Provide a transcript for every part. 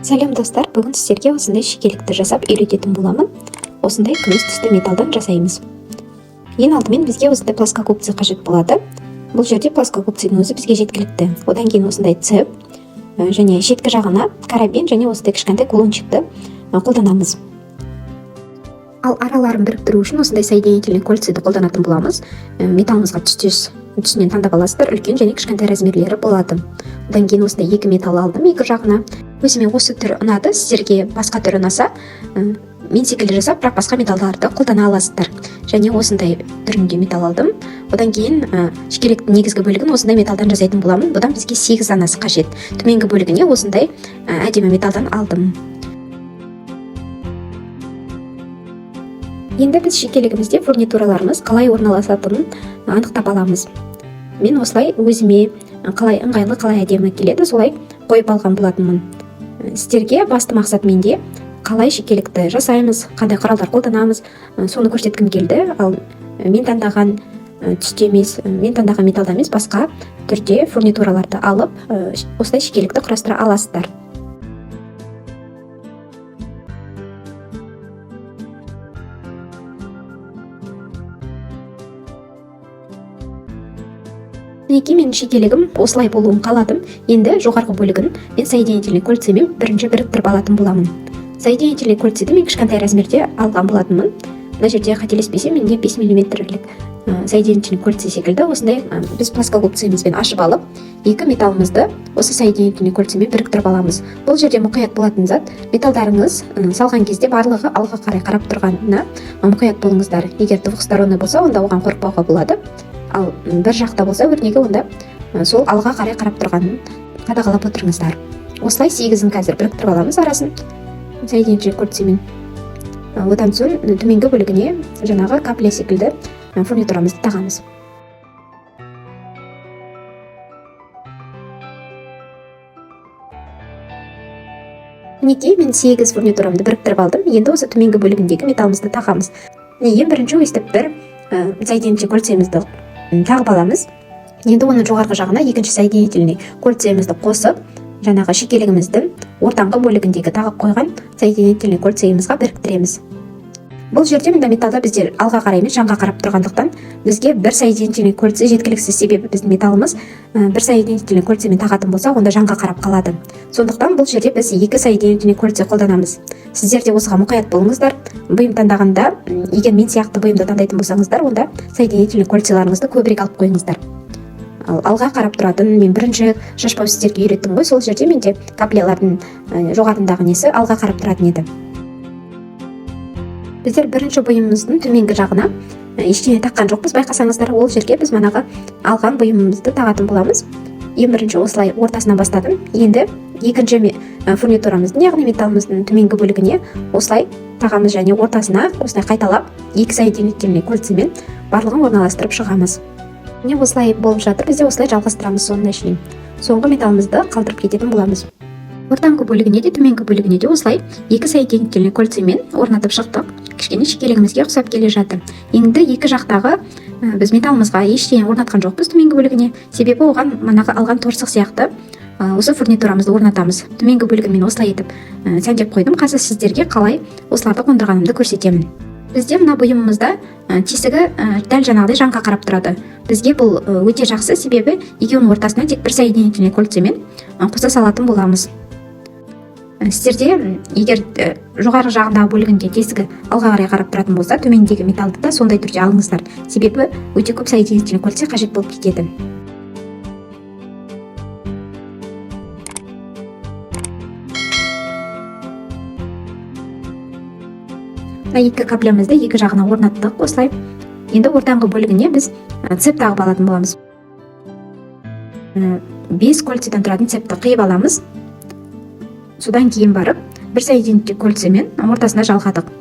Сәлем достар, бүгін сіздерге осындай шекелікті жасап үйрететін боламын. Осындай күміс түсті металдан жасаймыз. Ең алдымен бізге осындай плоскогубцы қажет болады. Бұл жерде плоскогубцының өзі бізге жеткілікті. Одан кейін осындай цеп және шеткі жағына карабин және осындай кішкентай кулончикті қолданамыз. Ал араларын біріктіру үшін осындай соединительный кольцаны қолданатын боламыз. Металымызға түсінен таңдап аласыздар, үлкен және кішкентай размерлері болады. Одан кейін осындай екі металл алдым екі жағына. Өзіме осы түрі ұнады, сіздерге басқа түрі ұнаса, мен секілді жасап, бірақ басқа металдарды қолдана аласыздар. Және осындай түрінде металл алдым. Одан кейін шекеліктің негізгі бөлігін осындай металдан жасайтын боламын. Бұдан бізге 8 данасы қажет. Төменгі бөлігіне осындай әдемі металдан алдым. Енді біз шекелігімізде фурнитураларымыз қалай орналасатынын анықтап аламыз. Мен осылай өзіме қалай ыңғайлы, қалай әдемі келеді, солай қойып алған болатынмын. Сіздерге басты мақсат менде қалай шекелікті жасаймыз, қандай құралдар қолданамыз, соны көрсеткім келді. Ал мен таңдаған түсте емес, мен таңдаған металда емес, басқа түрде фурнитураларды алып, осылай шекелікті құрастыра аласыздар. Мінекей менің шекелігім осылай болуын қаладым. Енді жоғарғы бөлігін мен соединительный кольцамен бірінші біріктіріп алатын боламын. Соединительный кольцаны мен кішкентай размерде алған болатынмын. Мына жерде қателеспесем, менде 5 мм-лік соединительный кольца секілді осындай біз плоскогубцамызбен ашып алып, екі металлымызды осы соединительный кольцамен біріктіріп аламыз. Бұл жерде мұқият болатын зат, металдарыңыз салған кезде барлығы алға қарай қарап тұрғанына мұқият болыңыздар. Егер двухсторонний болса, онда оған қорықпауға болады. Ал бір жақта болса, өрнегі онда сол алға қарай қарап тұрғанын қадағалап отырыңыздар. Осылай 8-ін қазір біріктіріп аламыз арасын соединительный кольцамен. Одан соң төменгі бөлігіне жаңағы капля секілді фурнитурамызды тағамыз. Мінекей мен 8 фурнитурамды біріктіріп алдым. Енді осы төменгі бөлігіндегі металлымызды тағамыз. Ең бірінші өстіп бір соединительный кольцамызды тағып аламыз. Енді оның жоғарғы жағына екінші соединительный кольцамызды қосып, жаңағы шекелігіміздің ортаңғы бөлігіндегі тағып қойған соединительный кольцамызға біріктіреміз. Бұл жерде металда біздер алға қарай емес, жанға қарап тұрғандықтан бізге бір соединительный кольца жеткіліксіз, себебі біздің металлымыз бір соединительный кольцамен тағатын болса, онда жанға қарап қалады. Сондықтан бұл жерде біз екі соединительный кольца қолданамыз. Сіздер де осыға мұқият болыңыздар. Бұйым таңдағанда, егер мен сияқты бұйымды таңдайтын болсаңыздар, онда соединительный кольцаларыңызды көбірек алып қойыңыздар. Алға қарап тұратын мен бірінші шашпау сіздерге үйреттім ғой, сол жерде менде каплялардың жоғарындағы несі алға қарап тұратын еді. Біздер бірінші бұйымымыздың төменгі жағына ештеңе таққан жоқпыз, байқасаңыздар, ол жерге біз манағы алған бұйымымызды тағатын боламыз. Ең бірінші осылай ортасынан бастадым. Енді екінші фурнитурамыздың, яғни металлымыздың төменгі бөлігіне осылай тағамыз және ортасына осылай қайталап, екі соединительный кольцамен барлығын орналастырып шығамыз. Міне осылай болып жатыр, бізде осылай жалғастырамыз соңына шейін. Соңғы металлымызды қалдырып кететін боламыз. Ортаңғы бөлігіне де, төменгі бөлігіне де осылай екі соединительный кольцамен орнатып шықтық. Кішкене шекелігімізге ұқсап келе жатыр. Енді екі жақтағы біз металлымызға ештеңе орнатқан жоқпыз төменгі бөлігіне. Себебі оған манағы алған торсық сияқты осы фурнитурамызды орнатамыз. Төменгі бөлігін мен осылай етіп сәндеп қойдым. Қазір сіздерге қалай осыларды қондырғанымды көрсетемін. Бізде мына бұйымымызда тесігі дәл жаңағыдай жанға қарап тұрады. Бізге бұл өте жақсы, себебі екеуінің ортасына тек бір соединительный кольцамен қоса салатын боламыз. Сіздерде егер жоғарғы жағындағы бөлігінде тесігі алға қарай қарап тұратын болса, төмендегі металды да сондай түрде алыңыздар. Себебі өте көп соединительный кольца қажет болып кетеді. Екі каплямызды екі жағына орнаттық осылай. Енді ортаңғы бөлігіне біз цеп тағып алатын боламыз. 5 кольцадан тұратын цепті қиып аламыз. Содан кейін барып, бір соединительный кольцамен ортасына жалғадық.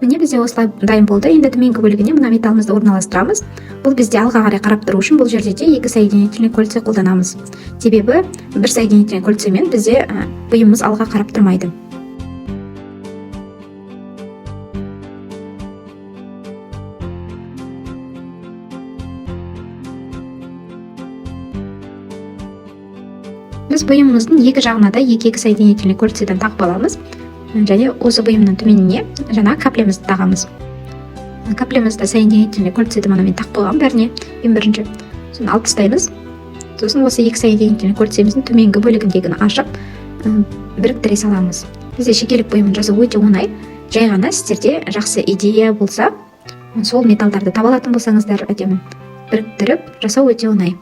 Міне бізде осылай дайын болды. Енді төменгі бөлігіне мына металлымызды орналастырамыз. Бұл бізде алға қарай қарап тұру үшін бұл жерде де 2 соединительный кольца қолданамыз. Себебі бір соединительный кольцамен бізде бұйымымыз алға қарап тұрмайды. Біз бұйымымыздың екі жағына да екі соединительный кольцадан тағып аламыз. Және осы бұйымның төменіне жаңа каплемізді тағамыз. Каплемізді соединительный кольцадан мен тағып қойғам бәріне. Ең бірінші соны алып тастаймыз. Сосын осы екі соединительный кольцамыздың төменгі бөлігіндегіні ашып біріктіре саламыз. Бізде шекелік бұйымын жасау өте оңай. Жай ғана сіздерде жақсы идея болса, сол металдарды таба алатын болсаңыздар, әдемі біріктіріп жасау өте оңай.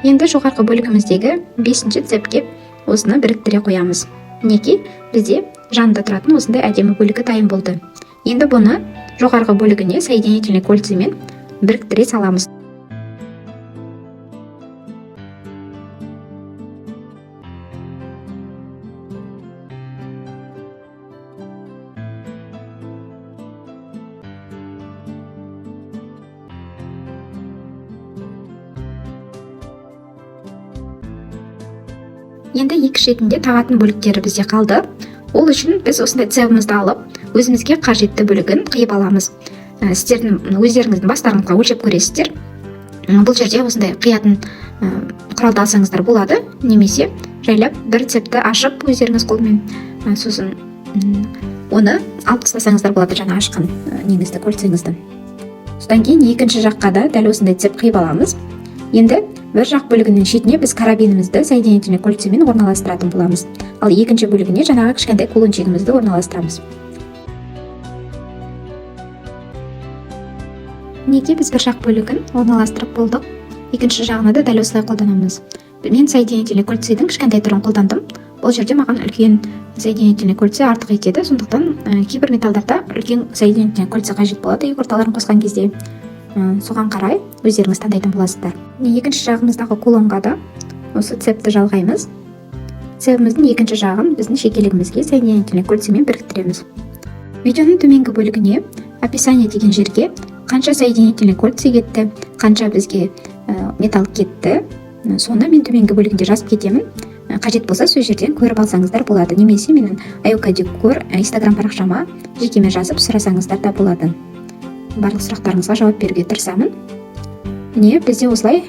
Енді жоғарғы бөлігіміздегі 5-ші цепке осыны біріктіре қоямыз. Мінекей бізде жанында тұратын осындай әдемі бөлігі дайын болды. Енді бұны жоғарғы бөлігіне соединительный кольцамен біріктіре саламыз. Енді екі шетінде тағатын бөліктері бізде қалды. Ол үшін біз осындай цебімізді алып, өзімізге қажетті бөлігін қиып аламыз. Сіздердің өздеріңіздің бастарыңызға өлшеп көресіздер. Бұл жерде осындай қиятын құралды алсаңыздар болады, немесе жайлап бір цепті ашып өздеріңіз қолмен сосын оны алып тастасаңыздар болады, жаңа ашқан неңізді, кольцаңызды. Содан кейін екінші жаққа да дәл осындай цеп қиып аламыз. Енді бір жақ бөлігінің шетіне біз карабинімізді соединительный кольцамен орналастыратын боламыз. Ал екінші бөлігіне жаңағы кішкентай кулончигімізді орналастырамыз. Неге біз бір жақ бөлігін орналастырып болдық, екінші жағына да дәл осылай қолданамыз. Мен соединительный кольцаның кішкентай түрін қолдандым. Бұл жерде маған үлкен соединительный кольца артық етеді, сондықтан кейбір металдарда үлкен соединительный кольца қажет болады, екі орталарын қосқан кезде. Соған қарай өздеріңіз таңдайтын боласыздар. Екінші жағымыздағы кулонға да осы цепті жалғаймыз. Цебіміздің екінші жағын біздің шекелігімізге соединительный кольцамен біріктіреміз. Видеоның төменгі бөлігіне описание деген жерге қанша соединительный кольца кетті, қанша бізге металл кетті, соны мен төменгі бөлігінде жазып кетемін. Қажет болса сол жерден көріп алсаңыздар болады, немесе менің Аюка Декор Instagram парақшама жекеме жазып сұрасаңыздар да болады. Барлық сұрақтарыңызға жауап беруге тырысамын. Міне бізде осылай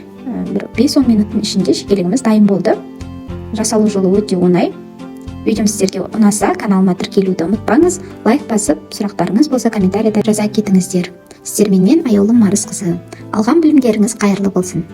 5-10 минуттың ішінде шекелігіміз дайын болды. Жасалу жолы өте оңай. Видеом сіздерге ұнаса, каналыма тіркелуді ұмытпаңыз. Лайк басып, сұрақтарыңыз болса комментарийда жаза кетіңіздер. Сіздермен мен Аяулым Марысқызы. Алған білімдеріңіз қайырлы болсын.